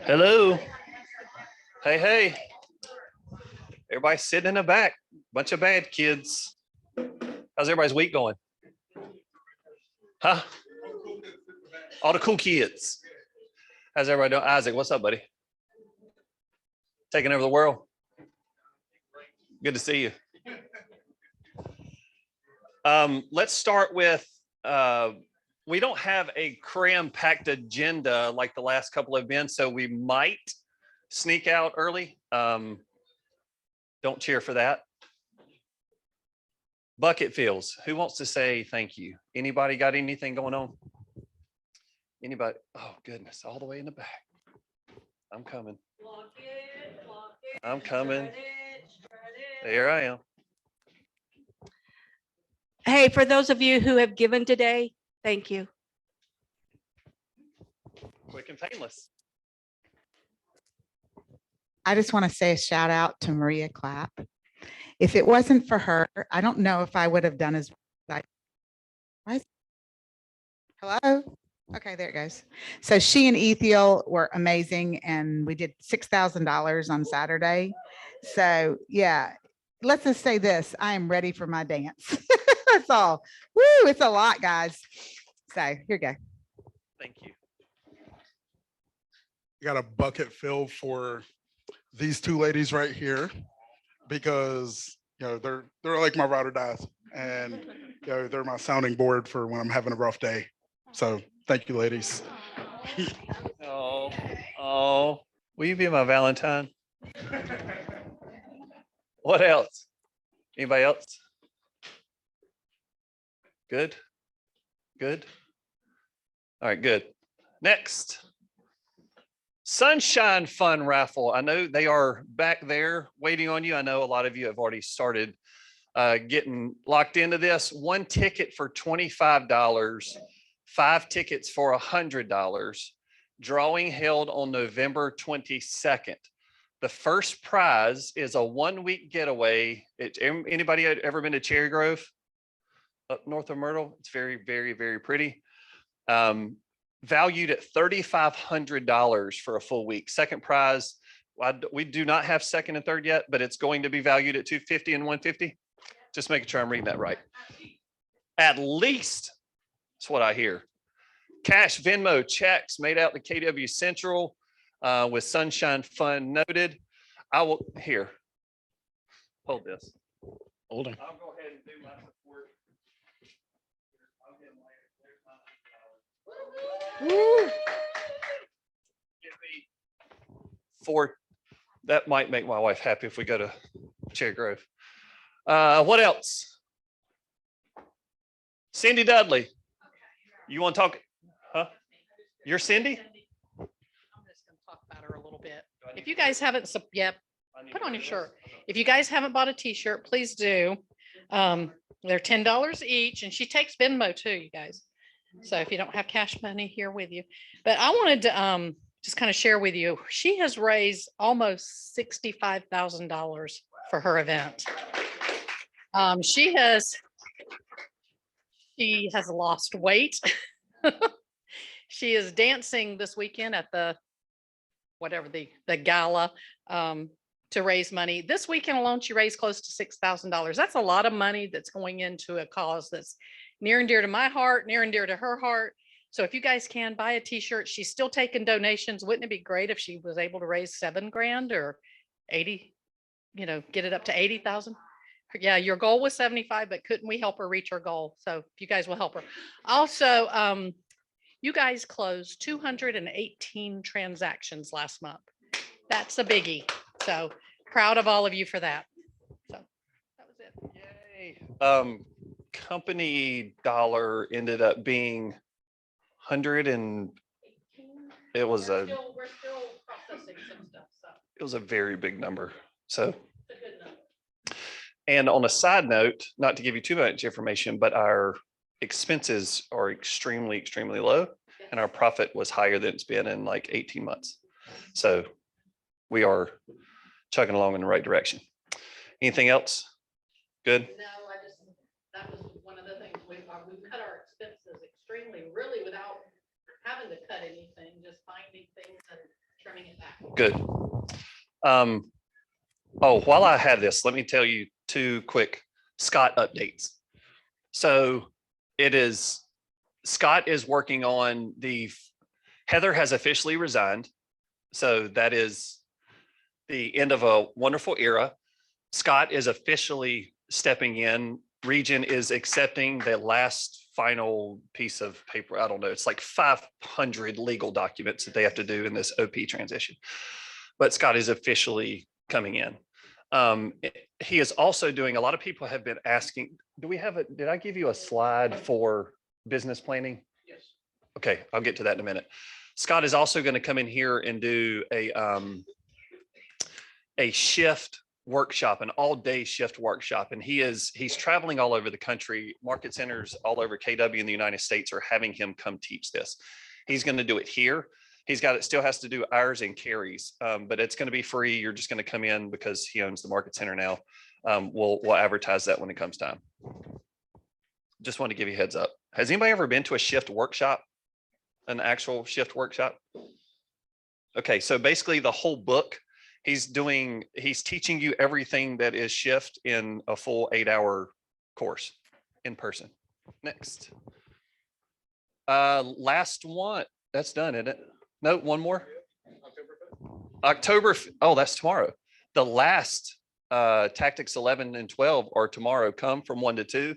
Hello. Hey, hey. Everybody sitting in the back. Bunch of bad kids. How's everybody's week going? Huh? All the cool kids. How's everybody doing? Isaac, what's up, buddy? Taking over the world? Good to see you. Let's start with, we don't have a cram-packed agenda like the last couple have been, so we might sneak out early. Don't cheer for that. Bucket fills. Who wants to say thank you? Anybody got anything going on? Anybody? Oh, goodness. All the way in the back. I'm coming. I'm coming. There I am. Hey, for those of you who have given today, thank you. Quick and painless. I just want to say a shout out to Maria Clapp. If it wasn't for her, I don't know if I would have done as hello. Okay, there it goes. So she and Ethiel were amazing, and we did $6,000 on Saturday. So yeah, let's just say this: I am ready for my dance. That's all. Woo! It's a lot, guys. So here you go. Thank you. Got a bucket filled for these two ladies right here, because they're like my ride or dies, and they're my sounding board for when I'm having a rough day. So thank you, ladies. Oh, will you be my Valentine? What else? Anybody else? Good. All right, good. Next. Sunshine Fun raffle. I know they are back there waiting on you. I know a lot of you have already started getting locked into this. One ticket for $25, 5 tickets for $100. Drawing held on November 22nd. The first prize is a 1-week getaway. Anybody ever been to Cherry Grove up north of Myrtle? It's very, very, very pretty. Valued at $3,500 for a full week. Second prize, we do not have second and third yet, but it's going to be valued at $250 and $150. Just making sure I'm reading that right. At least, that's what I hear. Cash, Venmo, checks made out to KW Central with Sunshine Fund noted. I will, here, hold this. Hold on. I'll go ahead and do my support. For that might make my wife happy if we go to Cherry Grove. What else? Cindy Dudley. You want to talk? Huh? You're Cindy? I'm just going to talk about her a little bit. If you guys haven't, yep, put on your shirt. If you guys haven't bought a t-shirt, please do. They're $10 each, and she takes Venmo too, you guys. So if you don't have cash money here with you, but I wanted to just kind of share with you, she has raised almost $65,000 for her event. She has lost weight. She is dancing this weekend at the gala to raise money. This weekend alone, she raised close to $6,000. That's a lot of money that's going into a cause that's near and dear to my heart, near and dear to her heart. So if you guys can buy a t-shirt, she's still taking donations. Wouldn't it be great if she was able to raise $7,000 or 80, get it up to 80,000? Yeah, your goal was 75, but couldn't we help her reach her goal? So if you guys will help her. Also, you guys closed 218 transactions last month. That's a biggie. So proud of all of you for that. So that was it. Yay. Company dollar ended up being 100 and it was We're still processing some stuff. So it was a very big number. So, it's a good number. and on a side note, not to give you too much information, but our expenses are extremely, extremely low, and our profit was higher than it's been in like 18 months. So we are chugging along in the right direction. Anything else? Good. No, that was one of the things we cut our expenses extremely, really without having to cut anything, just finding things and trimming it back. Good. Oh, while I have this, let me tell you two quick Scott updates. So Scott is working on Heather has officially resigned. So that is the end of a wonderful era. Scott is officially stepping in. Region is accepting the last final piece of paper. I don't know. It's like 500 legal documents that they have to do in this OP transition. But Scott is officially coming in. He is also doing, a lot of people have been asking, did I give you a slide for business planning? Yes. Okay, I'll get to that in a minute. Scott is also going to come in here and do a shift workshop, an all-day shift workshop. And he's traveling all over the country. Market centers all over KW in the United States are having him come teach this. He's going to do it here. Still has to do hours and carries, but it's going to be free. You're just going to come in because he owns the market center now. We'll advertise that when it comes time. Just want to give you a heads up. Has anybody ever been to a shift workshop? An actual shift workshop? Okay, so basically the whole book, he's teaching you everything that is shift in a full 8-hour course in person. Next. Last one. That's done, isn't it? No, one more. October. Oh, that's tomorrow. The last Tactics 11 and 12 are tomorrow. Come from 1 to 2.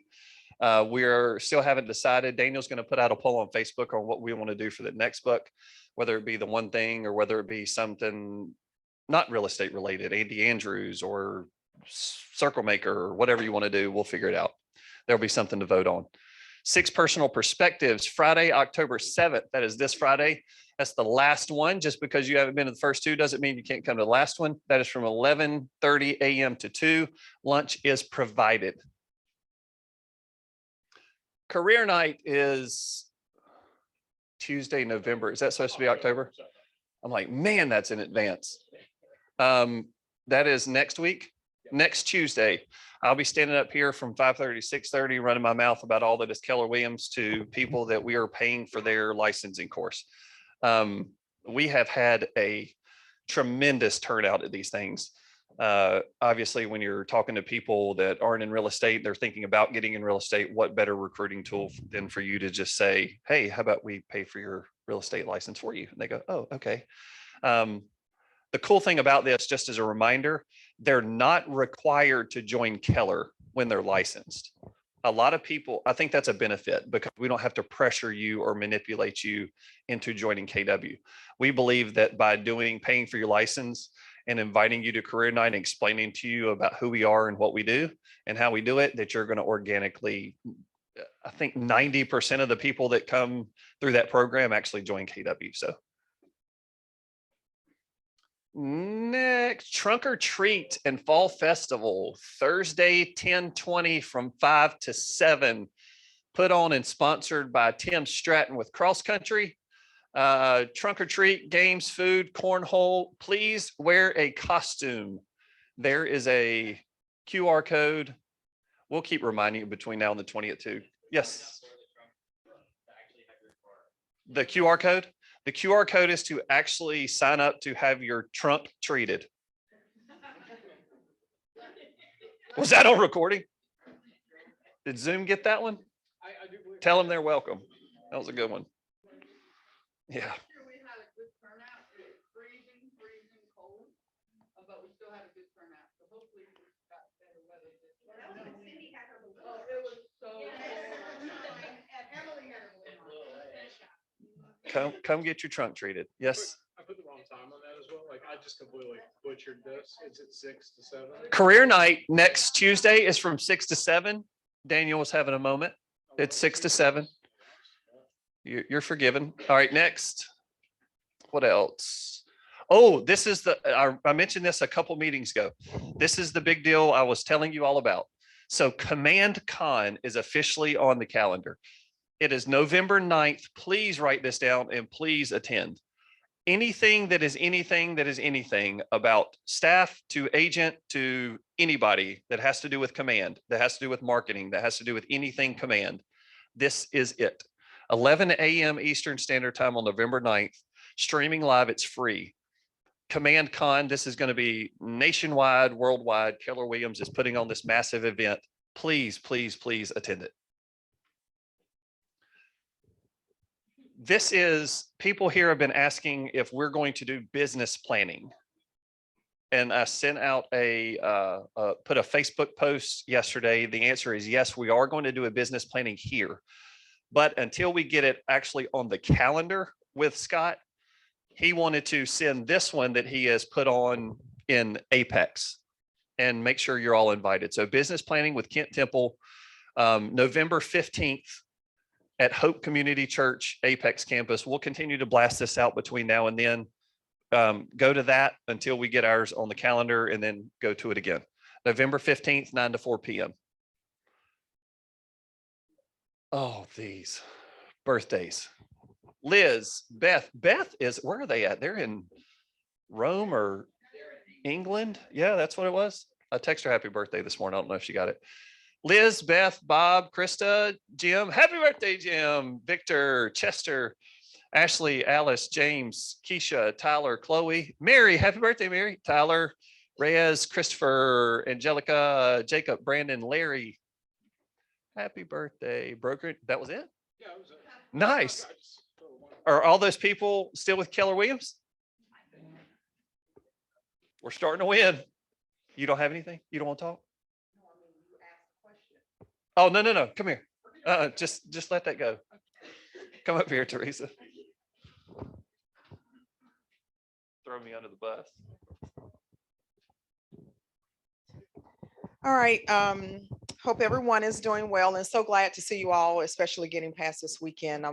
We're still haven't decided. Daniel's going to put out a poll on Facebook on what we want to do for the next book, whether it be the one thing or whether it be something not real estate related, Andy Andrews or Circle Maker or whatever you want to do. We'll figure it out. There'll be something to vote on. 6 personal perspectives, Friday, October 7th. That is this Friday. That's the last one. Just because you haven't been to the first 2 doesn't mean you can't come to the last one. That is from 11:30 a.m. to 2. Lunch is provided. Career night is Tuesday, November. Is that supposed to be October? I'm like, man, that's in advance. That is next week, next Tuesday. I'll be standing up here from 5:30 to 6:30, running my mouth about all that is Keller Williams to people that we are paying for their licensing course. We have had a tremendous turnout at these things. Obviously, when you're talking to people that aren't in real estate, they're thinking about getting in real estate, what better recruiting tool than for you to just say, hey, how about we pay for your real estate license for you? And they go, oh, okay. The cool thing about this, just as a reminder, they're not required to join Keller when they're licensed. A lot of people, I think that's a benefit because we don't have to pressure you or manipulate you into joining KW. We believe that by paying for your license and inviting you to career night and explaining to you about who we are and what we do and how we do it, that you're going to organically, I think 90% of the people that come through that program actually join KW. So next, Trunk or Treat and Fall Festival, Thursday, 10/20 from 5 to 7, put on and sponsored by Tim Stratton with Cross Country. Trunk or treat, games, food, cornhole. Please wear a costume. There is a QR code. We'll keep reminding you between now and the 20th too. Yes. The QR code. The QR code is to actually sign up to have your trunk treated. Was that on recording? Did Zoom get that one? Tell them they're welcome. That was a good one. Yeah. We had a good turnout. It was freezing cold, but we still had a good turnout. So hopefully we got better weather this year. Oh, it was so. And Emily had a Come get your trunk treated. Yes. I put the wrong time on that as well. Like I just completely butchered this. Is it 6 to 7? Career night next Tuesday is from 6 to 7. Daniel was having a moment. It's 6 to 7. You're forgiven. All right, next. What else? Oh, this is I mentioned this a couple meetings ago. This is the big deal I was telling you all about. So Command Con is officially on the calendar. It is November 9th. Please write this down and please attend. Anything that is anything about staff to agent to anybody that has to do with command, that has to do with marketing, that has to do with anything command. This is it. 11 a.m. Eastern Standard Time on November 9th. Streaming live, it's free. Command Con, this is going to be nationwide, worldwide. Keller Williams is putting on this massive event. Please, please, please attend it. This is, people here have been asking if we're going to do business planning. And I sent out put a Facebook post yesterday. The answer is yes, we are going to do a business planning here. But until we get it actually on the calendar with Scott, he wanted to send this one that he has put on in Apex and make sure you're all invited. So business planning with Kent Temple, November 15th at Hope Community Church, Apex campus. We'll continue to blast this out between now and then. Go to that until we get ours on the calendar and then go to it again. November 15th, 9 to 4 p.m. Oh, these birthdays. Liz, Beth is, where are they at? They're in Rome or England. Yeah, that's what it was. I texted her happy birthday this morning. I don't know if she got it. Liz, Beth, Bob, Krista, Jim, happy birthday, Jim, Victor, Chester, Ashley, Alice, James, Keisha, Tyler, Chloe, Mary, happy birthday, Mary, Tyler, Reyes, Christopher, Angelica, Jacob, Brandon, Larry. Happy birthday, broker. That was it? Yeah, it was Nice. Are all those people still with Keller Williams? We're starting to win. You don't have anything? You don't want to talk? Oh, no. Come here. Just let that go. Come up here, Teresa. Throw me under the bus. All right. Hope everyone is doing well and so glad to see you all, especially getting past this weekend.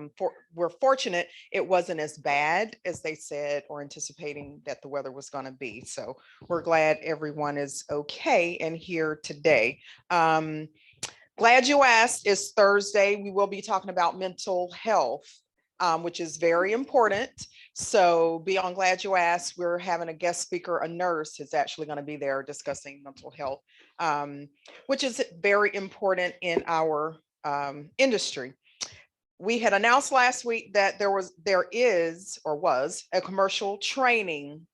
We're fortunate it wasn't as bad as they said or anticipating that the weather was going to be. So we're glad everyone is okay and here today. Glad you asked. It's Thursday. We will be talking about mental health, which is very important. So be on Glad You Asked. We're having a guest speaker, a nurse is actually going to be there discussing mental health, which is very important in our industry. We had announced last week that there was a commercial training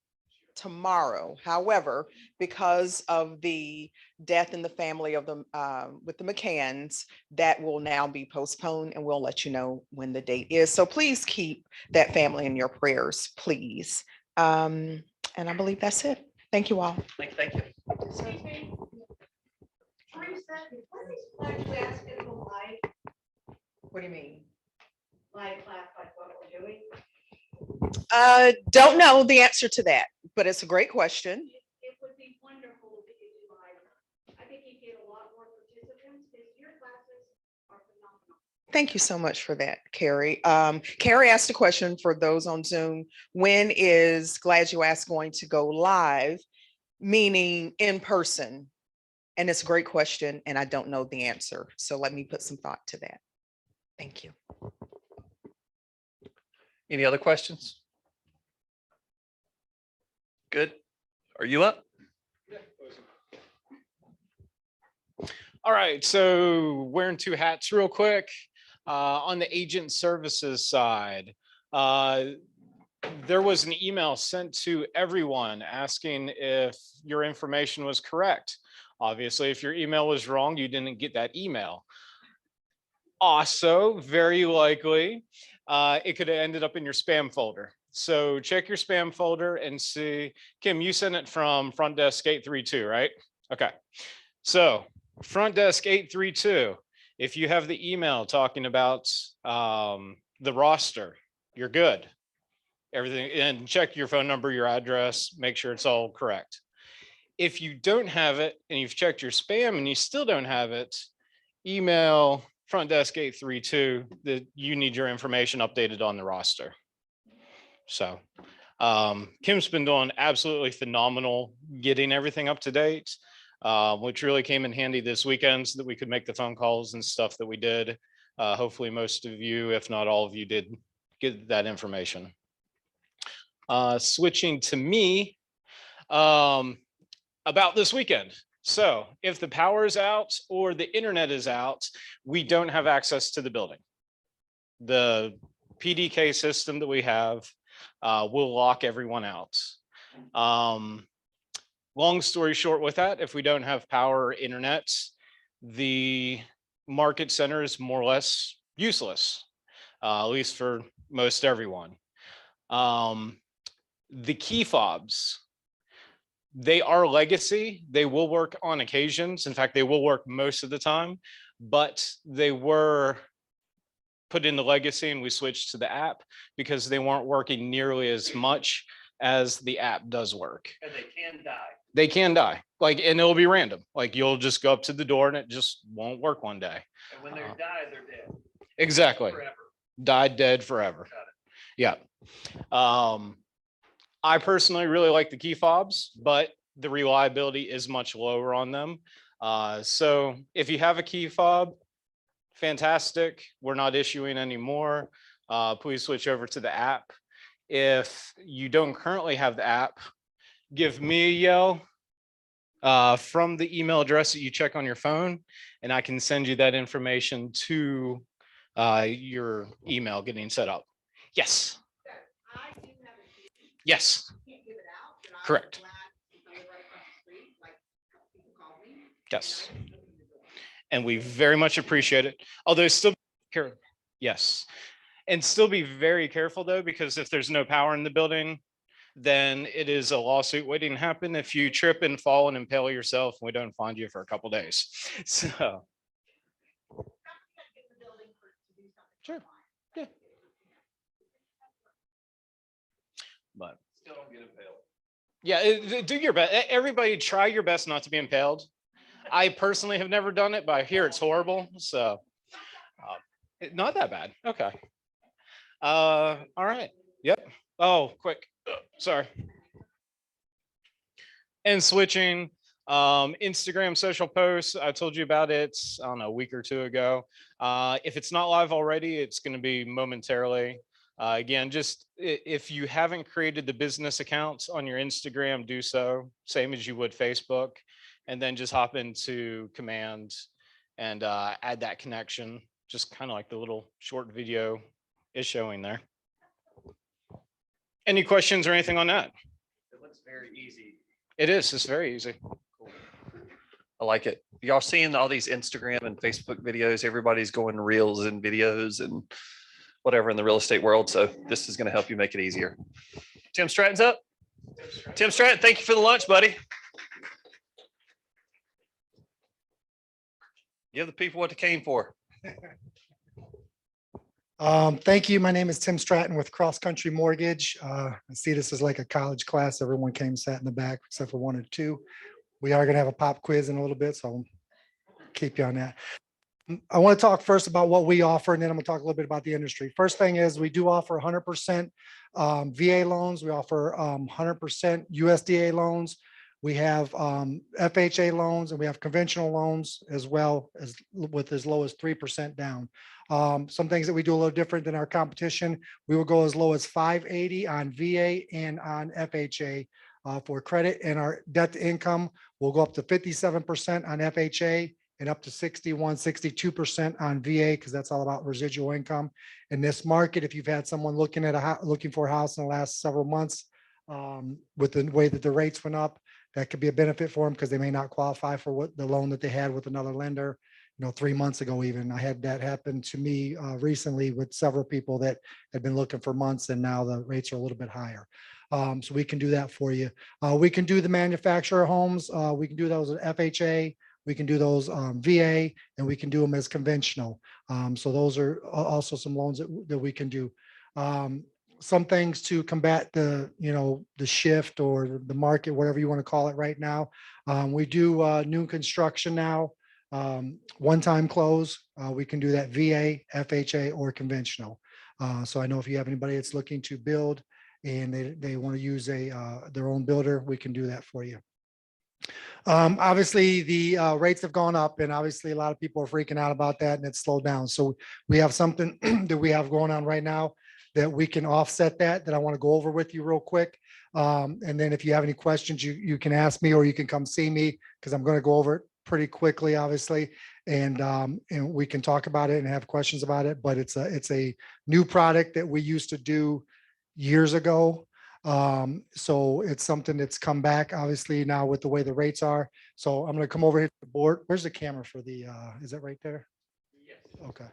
tomorrow. However, because of the death in the family of the with the McCanns, that will now be postponed, and we'll let you know when the date is. So please keep that family in your prayers, please. And I believe that's it. Thank you all. Thank you. Excuse me. Teresa, what is Glad You Asked gonna go live? What do you mean? Live class, like what we're doing? Don't know the answer to that, but it's a great question. It would be wonderful if you do live. I think you get a lot more participants because your classes are phenomenal. Thank you so much for that, Carrie. Carrie asked a question for those on Zoom. When is Glad You Asked going to go live, meaning in person? And it's a great question, and I don't know the answer. So let me put some thought to that. Thank you. Any other questions? Good. Are you up? All right, so wearing two hats real quick. On the agent services side, there was an email sent to everyone asking if your information was correct. Obviously, if your email was wrong, you didn't get that email. Also, very likely, it could have ended up in your spam folder. So check your spam folder and see. Kim, you sent it from Front Desk 832, right? Okay. So Front Desk 832, if you have the email talking about the roster, you're good. Everything, and check your phone number, your address, make sure it's all correct. If you don't have it and you've checked your spam and you still don't have it, email Front Desk 832 that you need your information updated on the roster. So Kim's been doing absolutely phenomenal getting everything up to date, which really came in handy this weekend so that we could make the phone calls and stuff that we did. Hopefully most of you, if not all of you, did get that information. Switching to me about this weekend. So if the power is out or the internet is out, we don't have access to the building. the PDK system that we have will lock everyone out. Long story short with that, if we don't have power or internet, the market center is more or less useless, at least for most everyone. The key fobs, they are legacy. They will work on occasions. In fact, they will work most of the time, but they were put into legacy and we switched to the app because they weren't working nearly as much as the app does work. And they can die. They can die, like, and it'll be random. Like you'll just go up to the door and it just won't work one day. And when they die, they're dead. Exactly. Forever. Died dead forever. Got it. Yeah. I personally really like the key fobs, but the reliability is much lower on them. So if you have a key fob, fantastic. We're not issuing anymore. Please switch over to the app. If you don't currently have the app, give me a yell from the email address that you check on your phone, and I can send you that information to your email getting set up. Yes. Yes. Correct. Yes. And we very much appreciate it. Although still, yes. And still be very careful though, because if there's no power in the building, then it is a lawsuit waiting to happen if you trip and fall and impale yourself and we don't find you for a couple days. So. Sure. Yeah. But Still don't get impaled. yeah, do your best. Everybody try your best not to be impaled. I personally have never done it, but I hear it's horrible. So not that bad. Okay. All right. Yep. Oh, quick. Sorry. And switching Instagram social posts. I told you about it, I don't know, a week or two ago. If it's not live already, it's going to be momentarily. Again, just if you haven't created the business accounts on your Instagram, do so, same as you would Facebook, and then just hop into Command and add that connection, just kind of like the little short video is showing there. Any questions or anything on that? It looks very easy. It is, it's very easy. I like it. Y'all seeing all these Instagram and Facebook videos? Everybody's going reels and videos and whatever in the real estate world. So this is going to help you make it easier. Tim Stratton's up. Tim Stratton, thank you for the lunch, buddy. Give the people what they came for. Thank you. My name is Tim Stratton with Cross Country Mortgage. I see this as like a college class. Everyone came, sat in the back except for one or two. We are going to have a pop quiz in a little bit, so I'll keep you on that. I want to talk first about what we offer, and then I'm going to talk a little bit about the industry. First thing is we do offer 100% VA loans. We offer 100% USDA loans. We have FHA loans, and we have conventional loans as well, as with as low as 3% down. Some things that we do a little different than our competition. We will go as low as 580 on VA and on FHA for credit, and our debt to income will go up to 57% on FHA and up to 61, 62% on VA, because that's all about residual income. In this market, if you've had someone looking for a house in the last several months, with the way that the rates went up, that could be a benefit for them because they may not qualify for what the loan that they had with another lender, 3 months ago. Even I had that happen to me recently with several people that had been looking for months, and now the rates are a little bit higher. So we can do that for you. We can do the manufacturer homes. We can do those at FHA. We can do those VA, and we can do them as conventional. So those are also some loans that we can do. Some things to combat the shift or the market, whatever you want to call it right now. We do new construction now, one-time close. We can do that VA, FHA, or conventional. So I know if you have anybody that's looking to build and they want to use their own builder, we can do that for you. Obviously, the rates have gone up, and obviously a lot of people are freaking out about that, and it's slowed down. So we have something that we have going on right now that we can offset that I want to go over with you real quick. And then if you have any questions, you can ask me, or you can come see me, because I'm going to go over it pretty quickly, obviously. and we can talk about it and have questions about it, but it's a new product that we used to do years ago. So it's something that's come back, obviously, now with the way the rates are. So I'm gonna come over here to the board. Where's the camera for the, is it right there? Okay.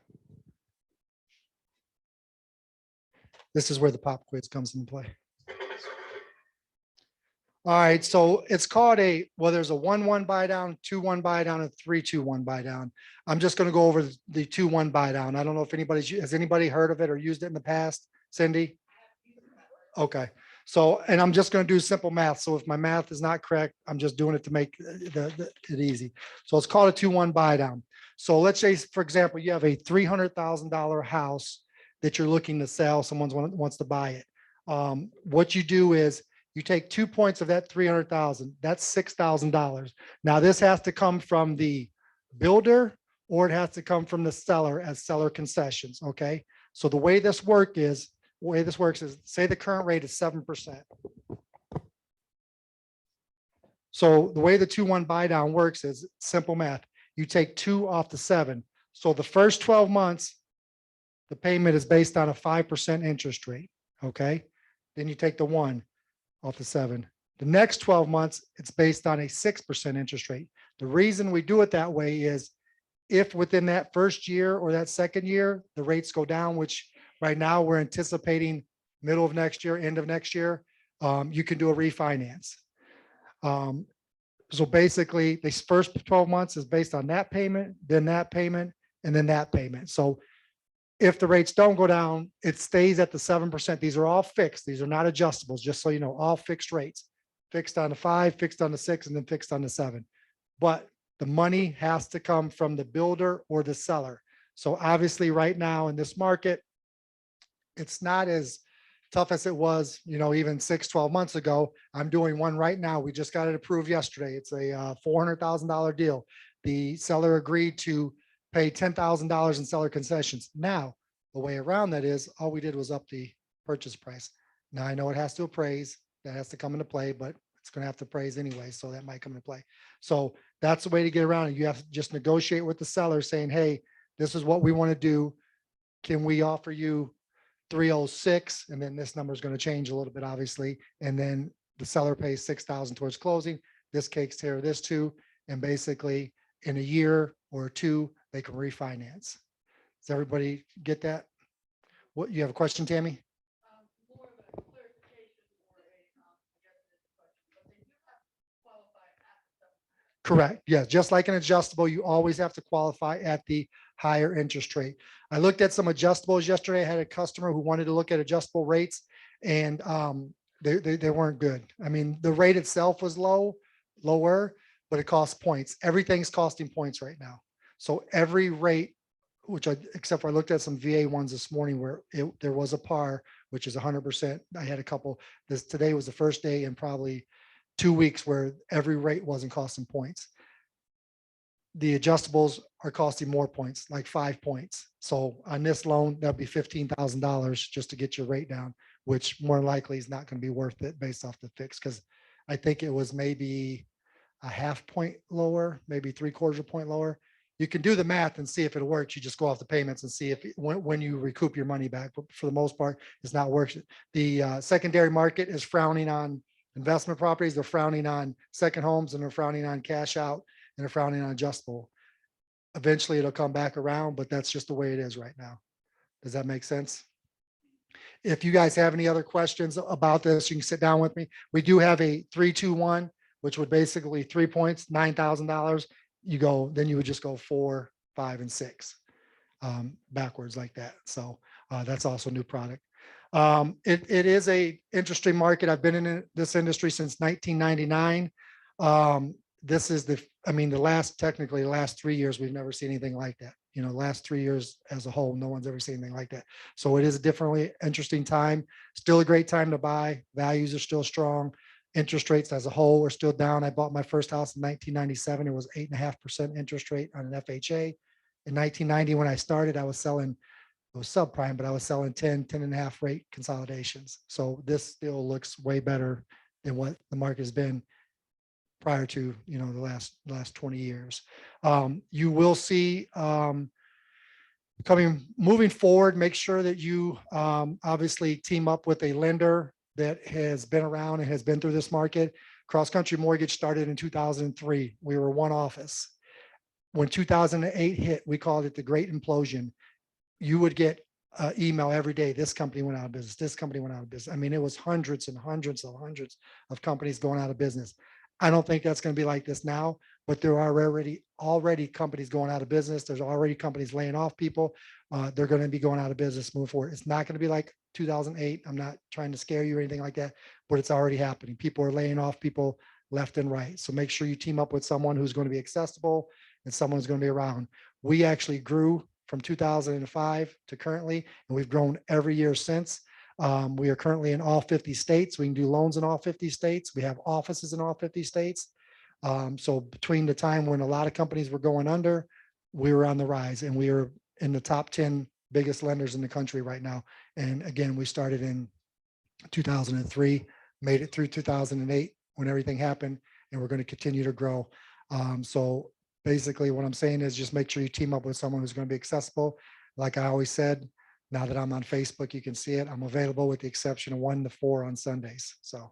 This is where the pop quiz comes into play. All right, so it's called well, there's a 1-1 buy down, 2-1 buy down, and 3-2-1 buy down. I'm just gonna go over the 2-1 buy down. I don't know if has anybody heard of it or used it in the past? Cindy? Okay, so, and I'm just gonna do simple math. So if my math is not correct, I'm just doing it to make it easy. So it's called a 2-1 buy down. So let's say, for example, you have a $300,000 house that you're looking to sell, someone wants to buy it. What you do is you take 2 points of that 300,000, that's $6,000. Now this has to come from the builder or it has to come from the seller as seller concessions, okay? So the way this works is say the current rate is 7%. So the way the 2-1 buy down works is simple math. You take 2 off the 7. So the first 12 months, the payment is based on a 5% interest rate, okay? Then you take the 1 off the 7. The next 12 months, it's based on a 6% interest rate. The reason we do it that way is if within that first year or that second year, the rates go down, which right now we're anticipating middle of next year, end of next year, you can do a refinance. So basically, this first 12 months is based on that payment, then that payment, and then that payment. So if the rates don't go down, it stays at the 7%. These are all fixed. These are not adjustables, just so you know, all fixed rates. Fixed on the 5, fixed on the 6, and then fixed on the 7. But the money has to come from the builder or the seller. So obviously right now in this market, it's not as tough as it was, even 6-12 months ago. I'm doing one right now. We just got it approved yesterday. It's a $400,000 deal. The seller agreed to pay $10,000 in seller concessions. Now, the way around that is all we did was up the purchase price. Now I know it has to appraise, that has to come into play, but it's going to have to appraise anyway. So that might come into play. So that's the way to get around it. You have to just negotiate with the seller saying, hey, this is what we want to do. Can we offer you 306? And then this number is going to change a little bit, obviously. And then the seller pays 6,000 towards closing. This takes care of this too. And basically in a year or 2, they can refinance. Does everybody get that? What, you have a question, Tammy? More of a clarification or a, I guess it's a question, but they do have to qualify at the Correct. Yeah, just like an adjustable, you always have to qualify at the higher interest rate. I looked at some adjustables yesterday. I had a customer who wanted to look at adjustable rates, and they weren't good. I mean, the rate itself was lower, but it costs points. Everything's costing points right now. So every rate, except for I looked at some VA ones this morning where there was a par, which is 100%. I had a couple. Today was the first day in probably 2 weeks where every rate wasn't costing points. The adjustables are costing more points, like 5 points. So on this loan, that'll be $15,000 just to get your rate down, which more likely is not going to be worth it based off the fix. Because I think it was maybe a half point lower, maybe 3/4 point lower. You can do the math and see if it works. You just go off the payments and see if when you recoup your money back. But for the most part, it's not working. The secondary market is frowning on investment properties. They're frowning on second homes, and they're frowning on cash out, and they're frowning on adjustable. Eventually it'll come back around, but that's just the way it is right now. Does that make sense? If you guys have any other questions about this, you can sit down with me. We do have a 3-2-1, which would basically 3 points, $9,000. Then you would just go 4, 5, and 6 backwards like that. So that's also a new product. It is a interesting market. I've been in this industry since 1999. This is the last 3 years, we've never seen anything like that. Last 3 years as a whole, no one's ever seen anything like that. So it is a definitely interesting time. Still a great time to buy. Values are still strong. Interest rates as a whole are still down. I bought my first house in 1997. It was 8.5% interest rate on an FHA. In 1990, when I started, I was selling, it was subprime, but I was selling 10.5 rate consolidations. So this still looks way better than what the market has been. prior to, the last 20 years. You will see moving forward, make sure that you obviously team up with a lender that has been around and has been through this market. Cross Country Mortgage started in 2003. We were one office. When 2008 hit, we called it the Great Implosion. You would get email every day. This company went out of business. This company went out of business. I mean, it was hundreds and hundreds of companies going out of business. I don't think that's going to be like this now, but there are already companies going out of business. There's already companies laying off people. They're going to be going out of business moving forward. It's not going to be like 2008. I'm not trying to scare you or anything like that, but it's already happening. People are laying off people left and right. So make sure you team up with someone who's going to be accessible and someone who's going to be around. We actually grew from 2005 to currently, and we've grown every year since. We are currently in all 50 states. We can do loans in all 50 states. We have offices in all 50 states. So between the time when a lot of companies were going under, we were on the rise, and we are in the top 10 biggest lenders in the country right now. And again, we started in 2003, made it through 2008 when everything happened, and we're going to continue to grow. So basically what I'm saying is just make sure you team up with someone who's going to be accessible. Like I always said, now that I'm on Facebook, you can see it. I'm available with the exception of 1 to 4 on Sundays. So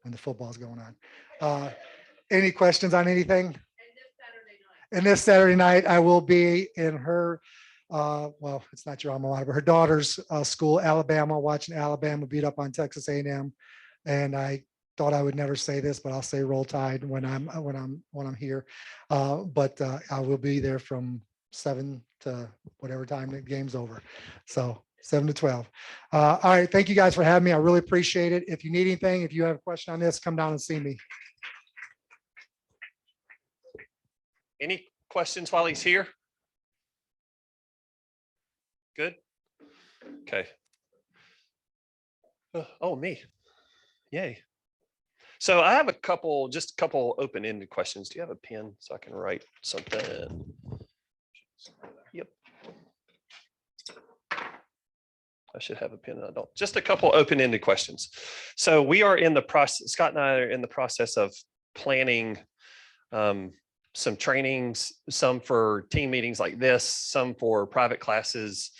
when the football's going on. Any questions on anything? And this Saturday night, I will be in her, well, it's not your alma mater, but her daughter's school, Alabama, watching Alabama beat up on Texas A&M. And I thought I would never say this, but I'll say Roll Tide when I'm here. But I will be there from 7 to whatever time the game's over. So 7 to 12. All right. Thank you guys for having me. I really appreciate it. If you need anything, if you have a question on this, come down and see me. Any questions while he's here? Good. Okay. Oh, me. Yay. So I have just a couple open-ended questions. Do you have a pen so I can write something? Yep. I should have a pen and I don't. Just a couple open-ended questions. So we are in the process, Scott and I are in the process of planning some trainings, some for team meetings like this, some for private classes.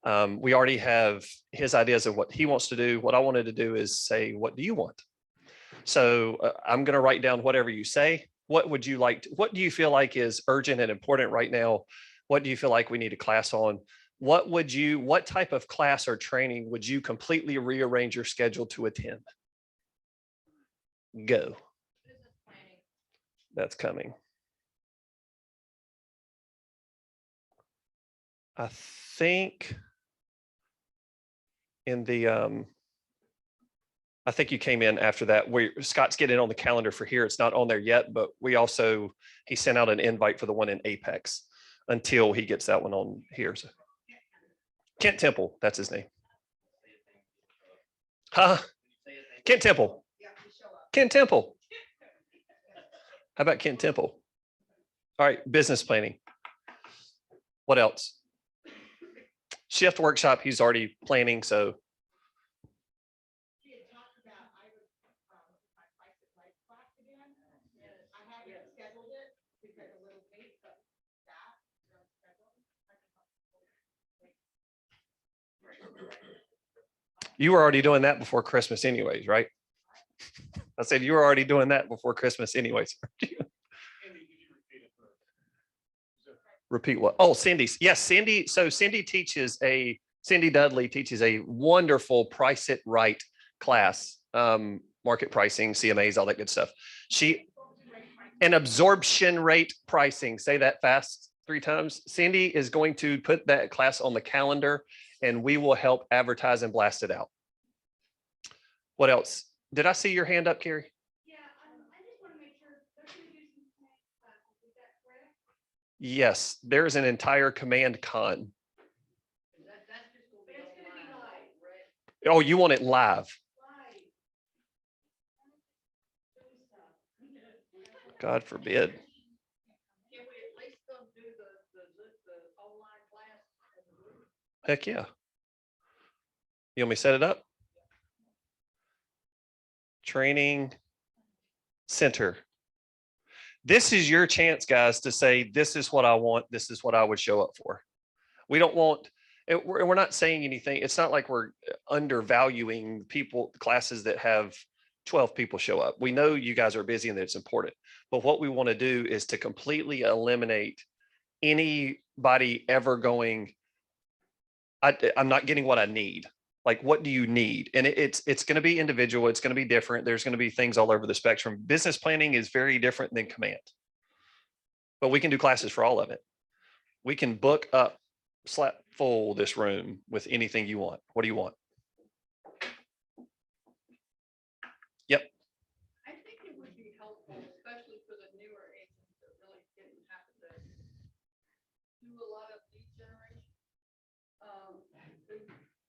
We already have his ideas of what he wants to do. What I wanted to do is say, what do you want? So I'm going to write down whatever you say. What would you like? What do you feel like is urgent and important right now? What do you feel like we need a class on? What type of class or training would you completely rearrange your schedule to attend? Go. That's coming. I think in the, I think you came in after that. Scott's getting on the calendar for here. It's not on there yet, but he sent out an invite for the one in Apex until he gets that one on here. So Kent Temple, that's his name. Huh? Kent Temple. Kent Temple. How about Kent Temple? All right, business planning. What else? Shift workshop, he's already planning, so. You were already doing that before Christmas anyways, right? I said you were already doing that before Christmas anyways. Repeat what? Oh, Cindy's. Yes, Cindy. So Cindy Dudley teaches a wonderful Price It Right class, market pricing, CMAs, all that good stuff. An absorption rate pricing. Say that fast 3 times. Cindy is going to put that class on the calendar and we will help advertise and blast it out. What else? Did I see your hand up, Carrie? Yeah, I just want to make sure they're going to do some classes. Is that correct? Yes, there's an entire command con. That's just going to be live, right? Oh, you want it live? God forbid. Can we at least go do the online class? Heck yeah. You want me to set it up? Training center. This is your chance, guys, to say, this is what I want. This is what I would show up for. We don't want, we're not saying anything. It's not like we're undervaluing people, classes that have 12 people show up. We know you guys are busy and that it's important. But what we want to do is to completely eliminate anybody ever going, I'm not getting what I need. Like, what do you need? And it's going to be individual. It's going to be different. There's going to be things all over the spectrum. Business planning is very different than command. But we can do classes for all of it. We can book up, slap full this room with anything you want. What do you want? Yep. I think it would be helpful, especially for the newer agents that really didn't have to do a lot of lead generation.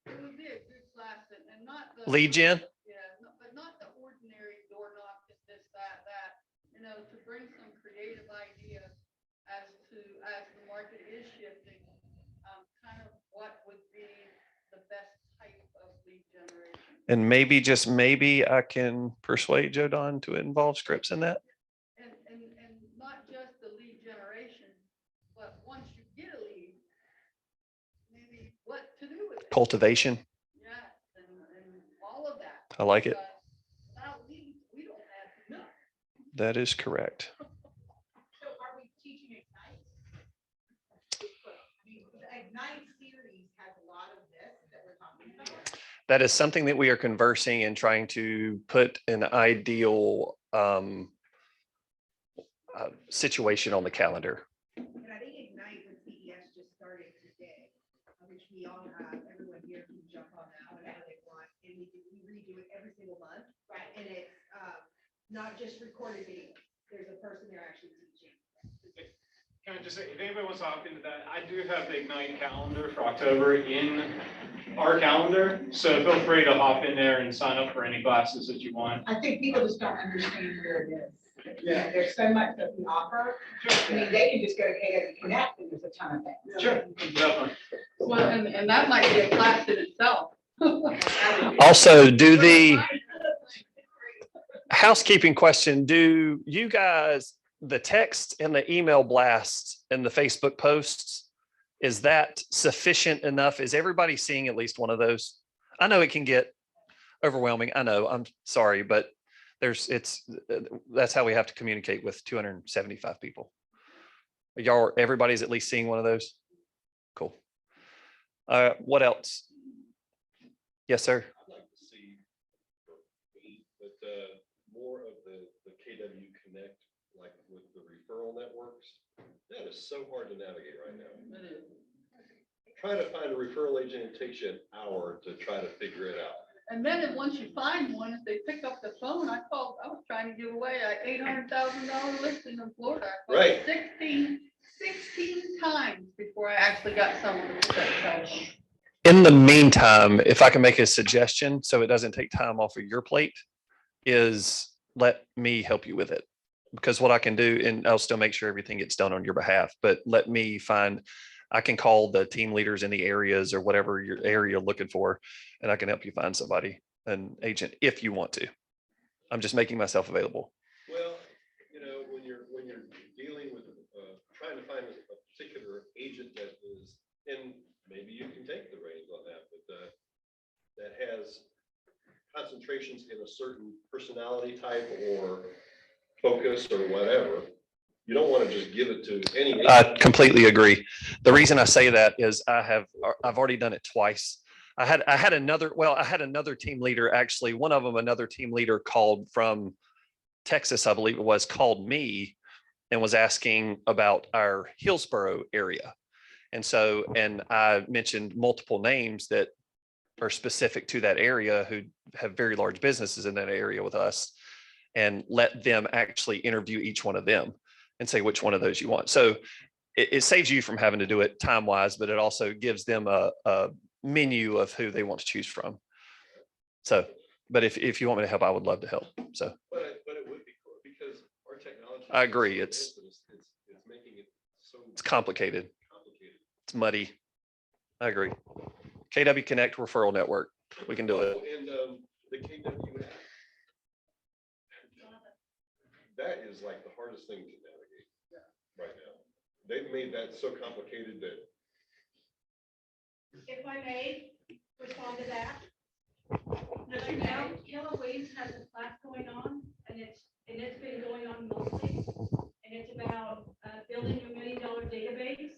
It would be a good class and not the. Lead gen? Yeah, but not the ordinary door knock, this, that, to bring some creative ideas as the market is shifting, kind of what would be the best type of lead generation. And maybe, just maybe, I can persuade Joe Don to involve scripts in that. And not just the lead generation, but once you get a lead, maybe what to do with it. Cultivation. Yes, and all of that. I like it. Because without leads, we don't have enough. That is correct. So are we teaching Ignite? The Ignite series has a lot of this that we're talking about. That is something that we are conversing and trying to put an ideal situation on the calendar. And I think Ignite with CES just started today, which we all have, everyone here can jump on that whenever they want. And we redo it every single month. Right. And it's not just recorded video. There's a person there actually teaching. Can I just say, if anybody wants to hop into that, I do have the Ignite calendar for October in our calendar. So feel free to hop in there and sign up for any classes that you want. I think people just don't understand where it is. Yeah, there's so much that we offer. I mean, they can just go to KW Connect and there's a ton of things. Sure, definitely. Well, and that might be a class in itself. Also, do the housekeeping question, do you guys, the text and the email blasts and the Facebook posts, is that sufficient enough? Is everybody seeing at least one of those? I know it can get overwhelming. I know, I'm sorry, but that's how we have to communicate with 275 people. Everybody's at least seeing one of those? Cool. What else? Yes, sir. I'd like to see more of the KW Connect, like with the referral networks. That is so hard to navigate right now. It is. Trying to find a referral agent, it takes you an hour to try to figure it out. And then once you find one, if they pick up the phone, I was trying to give away an $800,000 listing in Florida. I called Right. 16 times before I actually got someone to pick up the phone. In the meantime, if I can make a suggestion, so it doesn't take time off of your plate, is let me help you with it. Because what I can do, and I'll still make sure everything gets done on your behalf, but let me I can call the team leaders in the areas or whatever your area you're looking for, and I can help you find somebody, an agent, if you want to. I'm just making myself available. Well, when you're dealing with trying to find a particular agent that is, and maybe you can take the reins on that, but that has concentrations in a certain personality type or focus or whatever. You don't want to just give it to any. I completely agree. The reason I say that is I've already done it twice. I had another team leader, actually, one of them, another team leader called from Texas, I believe it was, called me and was asking about our Hillsborough area. And I mentioned multiple names that are specific to that area who have very large businesses in that area with us, and let them actually interview each one of them and say which one of those you want. So it saves you from having to do it time wise, but it also gives them a menu of who they want to choose from. So, but if you want me to help, I would love to help. So. But it would be cool because our technology. I agree. It's making it so. It's complicated. It's muddy. I agree. KW Connect referral network. We can do it. And the KW app. That is like the hardest thing to navigate. they've made that so complicated that If I may respond to that. As you know, Keller Williams has a class going on, and it's been going on monthly. And it's about building a $1 million database.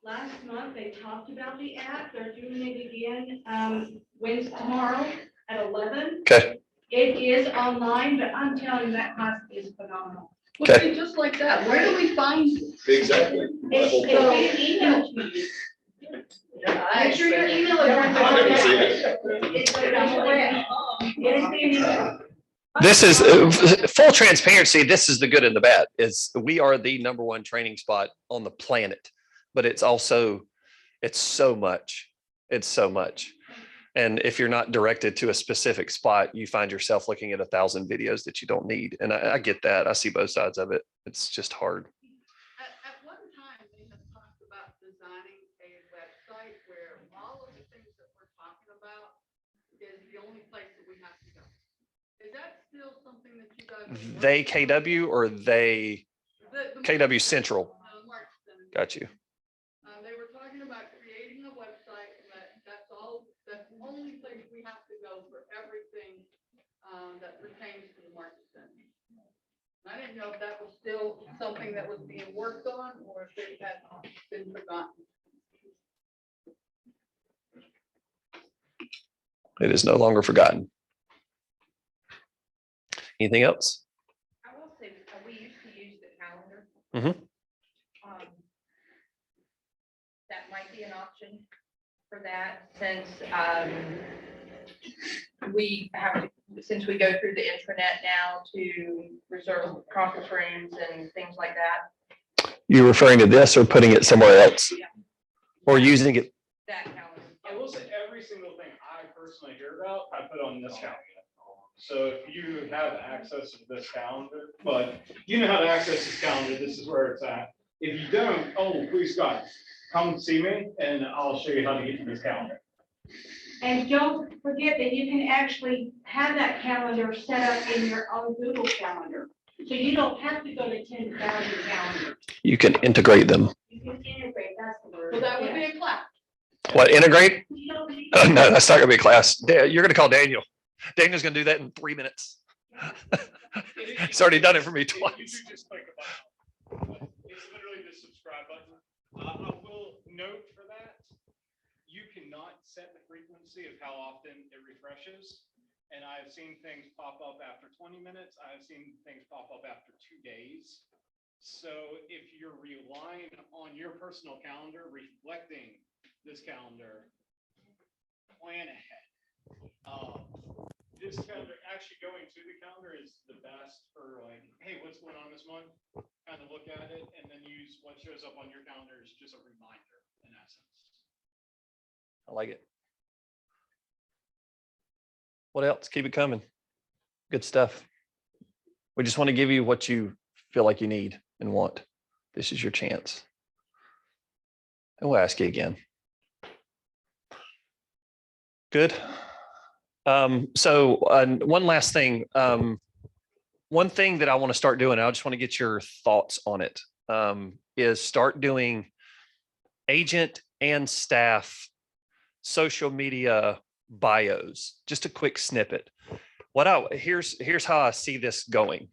Last month, they talked about the app. They're doing it again, Wednesday, tomorrow at 11. Okay. It is online, but I'm telling you, that class is phenomenal. Well, see, just like that, where do we find it? exactly. my whole It's point. being emailed to you. Make sure your email I didn't see address. it. It's it is being emailed. This is full transparency. This is the good and the bad is we are the #1 training spot on the planet, but it's also, it's so much. It's so much. And if you're not directed to a specific spot, you find yourself looking at 1,000 videos that you don't need. And I get that. I see both sides of it. It's just hard. At one time, they had talked about designing a website where all of the things that we're talking about is the only place that we have to go. Is that still something that you guys? are They working on? KW or they The KW March- Central? March Center. Got you. They were talking about creating a website and that's the only place we have to go for everything that pertains to the Market Center. And I didn't know if that was still something that was being worked on or if it had been forgotten. It is no longer forgotten. Anything else? I will say, we used to use the calendar. Mhm. That might be an option for that, since we have, since we go through the intranet now to reserve conference rooms and things like that. You referring to this or putting it somewhere else? Yeah. Or using it? That calendar. I will say every single thing I personally hear about, I put on this calendar. So if you have access to this calendar, but you know how to access this calendar, this is where it's at. If you don't, oh, please God, come see me and I'll show you how to get to this calendar. And don't forget that you can actually have that calendar set up in your own Google Calendar. So you don't have to go to 10,000 calendars. You can integrate them. You can integrate, that's the word. So that would be a class. What, integrate? You don't need- No, that's not gonna be a class. You're gonna call Daniel. Daniel's gonna do that in 3 minutes. He's already done it for me You twice. do just click a button. It's literally the subscribe button. I will note for that, you cannot set the frequency of how often it refreshes. And I've seen things pop up after 20 minutes. I've seen things pop up after 2 days. So if you're relying on your personal calendar reflecting this calendar, plan ahead. This calendar, actually going to the calendar is the best for like, hey, what's going on this month? Kind of look at it and then use what shows up on your calendar as just a reminder in essence. I like it. What else? Keep it coming. Good stuff. We just want to give you what you feel like you need and want. This is your chance. And we'll ask you again. Good. So one last thing. One thing that I want to start doing, I just want to get your thoughts on it, is start doing agent and staff social media bios, just a quick snippet. Here's how I see this going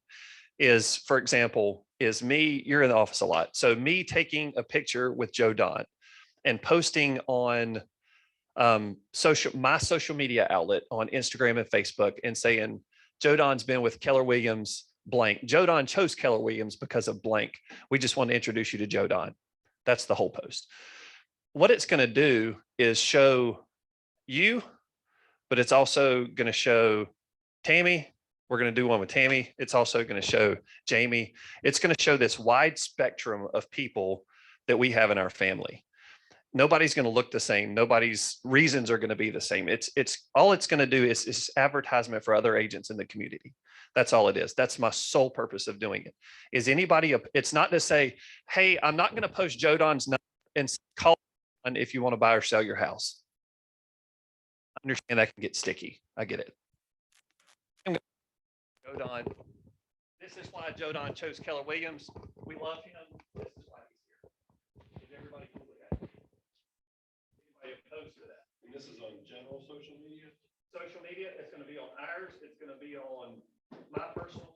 is, for example, is me, you're in the office a lot. So me taking a picture with Joe Don and posting on my social media outlet on Instagram and Facebook and saying, Joe Don's been with Keller Williams blank. Joe Don chose Keller Williams because of blank. We just want to introduce you to Joe Don. That's the whole post. What it's going to do is show you, but it's also going to show Tammy. We're going to do one with Tammy. It's also going to show Jamie. It's going to show this wide spectrum of people that we have in our family. Nobody's going to look the same. Nobody's reasons are going to be the same. It's all it's going to do is advertisement for other agents in the community. That's all it is. That's my sole purpose of doing it. Is anybody, it's not to say, hey, I'm not going to post Joe Don's number and call on if you want to buy or sell your house. I understand that can get sticky. I get it. Joe Don. This is why Joe Don chose Keller Williams. We love him. This is why he's here. opposed to that. And this is on general social media? Social media, it's gonna be on ours, it's gonna be on my personal.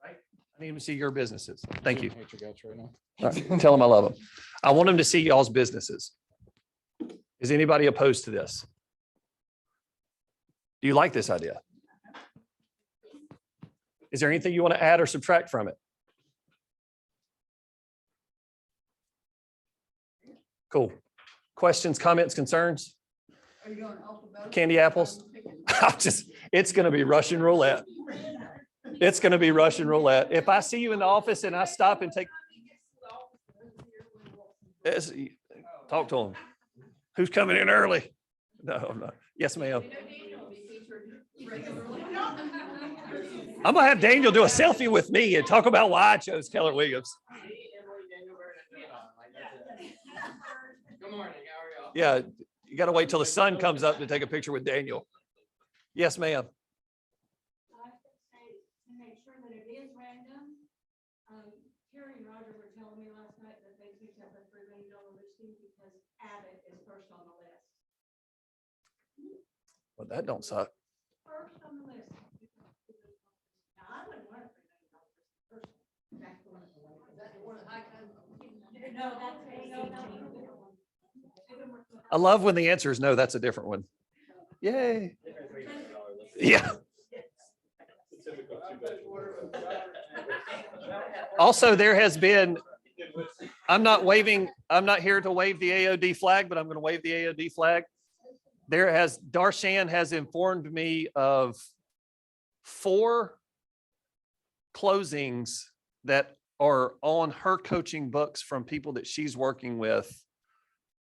I need them to see your businesses. Thank you. Hate your guts right now. All right, tell them I love them. I want them to see y'all's businesses. Is anybody opposed to this? Do you like this idea? Is there anything you want to add or subtract from it? Cool. Questions, comments, concerns? Are you going alphabetical? Candy apples? It's going to be Russian roulette. It's going to be Russian roulette. If I see you in the office and I stop and take. Talk to them. Who's coming in early? No, I'm not. Yes, ma'am. I'm gonna have Daniel do a selfie with me and talk about why I chose Keller Williams. Good morning, how are y'all? Yeah, you gotta wait till the sun comes up to take a picture with Daniel. Yes, ma'am. To make sure that it is random, Terry and Roger were telling me last night that they picked up a $3 million listing because Abbott is first on the list. Well, that don't suck. First on the list. Now, I wouldn't want a $3 million person. That's the one at the way. That's the one at high time. No, that's, I love when the answer is no, that's a different one. Yay. Yeah. Also, there has been, I'm not here to wave the AOD flag, but I'm going to wave the AOD flag. Darshan has informed me of 4 closings that are on her coaching books from people that she's working with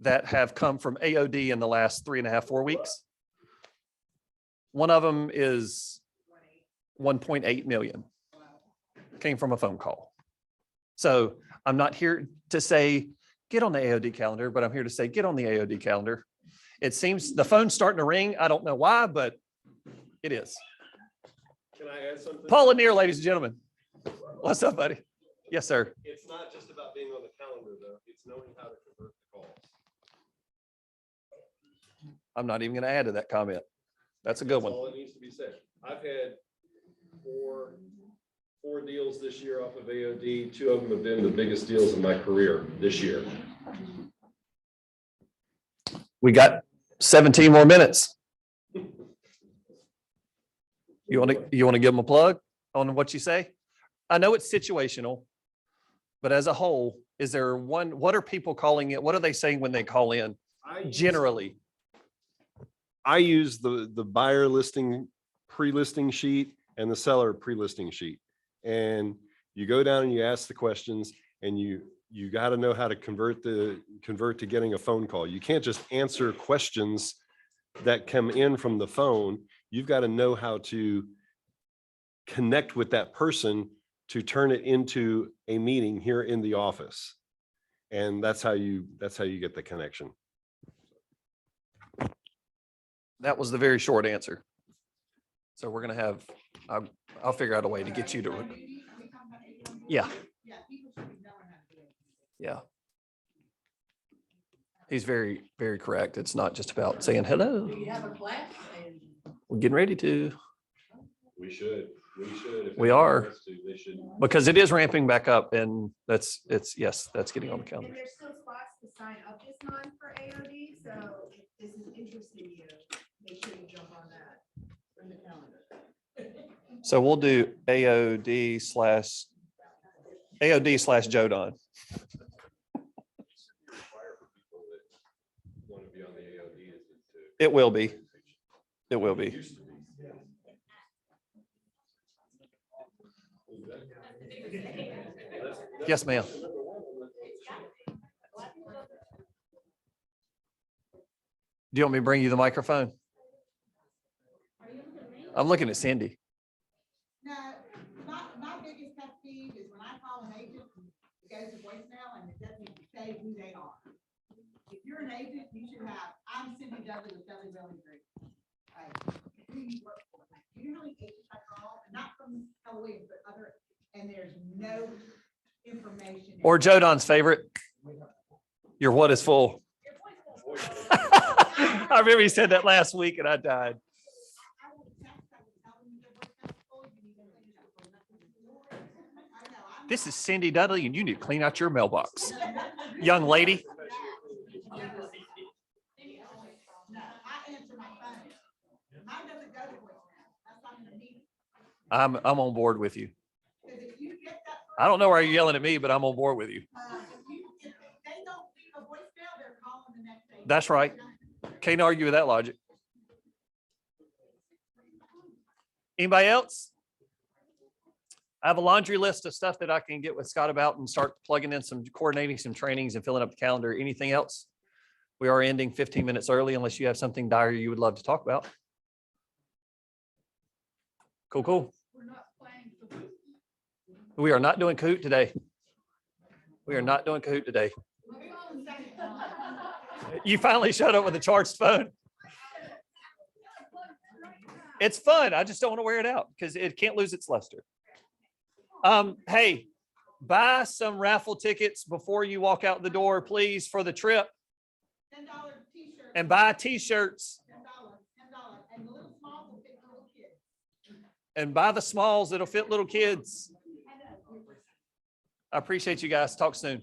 that have come from AOD in the last 3.5, 4 weeks. One of them is 1.8 million. Came from a phone call. So I'm not here to say, get on the AOD calendar, but I'm here to say, get on the AOD calendar. It seems the phone's starting to ring. I don't know why, but it is. Can I add something? Paul Lanier, ladies and gentlemen. What's up, buddy? Yes, sir. It's not just about being on the calendar, though. It's knowing how to convert the calls. I'm not even going to add to that comment. That's a good That's one. all that needs to be said. I've had four deals this year off of AOD. 2 of them have been the biggest deals in my career this year. We got 17 more minutes. You want to give them a plug on what you say? I know it's situational, but as a whole, is there one, what are people calling it? What are they saying when they call in generally? I use the buyer listing pre-listing sheet and the seller pre-listing sheet. And you go down and you ask the questions, and you got to know how to convert to getting a phone call. You can't just answer questions that come in from the phone. You've got to know how to connect with that person to turn it into a meeting here in the office. And that's how you get the connection. That was the very short answer. So we're going to have, I'll figure out a way to get you to. Yeah, Yeah, people should be knowing how to do it. yeah. He's very, very correct. It's not just about saying hello. Do you have a class? We're getting ready to, We should. If We anyone are. wants to, they should. because it is ramping back up and yes, that's getting on the calendar. And there's still spots to sign up this month for AOD, so if this is interesting you, make sure you jump on that in the calendar. So we'll do AOD slash Jodan. Want to be on the AOD, is it to- It will be. It will be. Used to be. Yes, ma'am. Do you want me to bring you the microphone? I'm looking at Cindy. No, my biggest pet peeve is when I call an agent, it goes to voicemail and it doesn't say who they are. If you're an agent, you should have, I'm Cindy Dudley with Dudley Building Group. Like, who you work for. Like, you know how many agents I call, and not from Halloween, but other, and there's no information. Or Jodan's favorite. Your what is full. I remember he said that last week and I died. This is Cindy Dudley and you need to clean out your mailbox. Young lady. No, I answer my phone. Mine doesn't go to voicemail. That's not in the meeting. I'm on board with you. Because if you get that. I don't know why you're yelling at me, but I'm on board with you. If they don't leave a voicemail, they're calling the next day. That's right. Can't argue with that logic. Anybody else? I have a laundry list of stuff that I can get with Scott about and start plugging in coordinating some trainings and filling up the calendar. Anything else? We are ending 15 minutes early unless you have something dire you would love to talk about. Cool. We're not planning for this. We are not doing Kahoot today. We are not doing Kahoot today. You finally showed up with a charged phone. It's fun. I just don't want to wear it out because it can't lose its luster. Hey, buy some raffle tickets before you walk out the door, please, for the trip. $10 t-shirt. And buy t-shirts $10, and the little small will fit little kids. and buy the smalls that'll fit little kids. I appreciate you guys. Talk soon.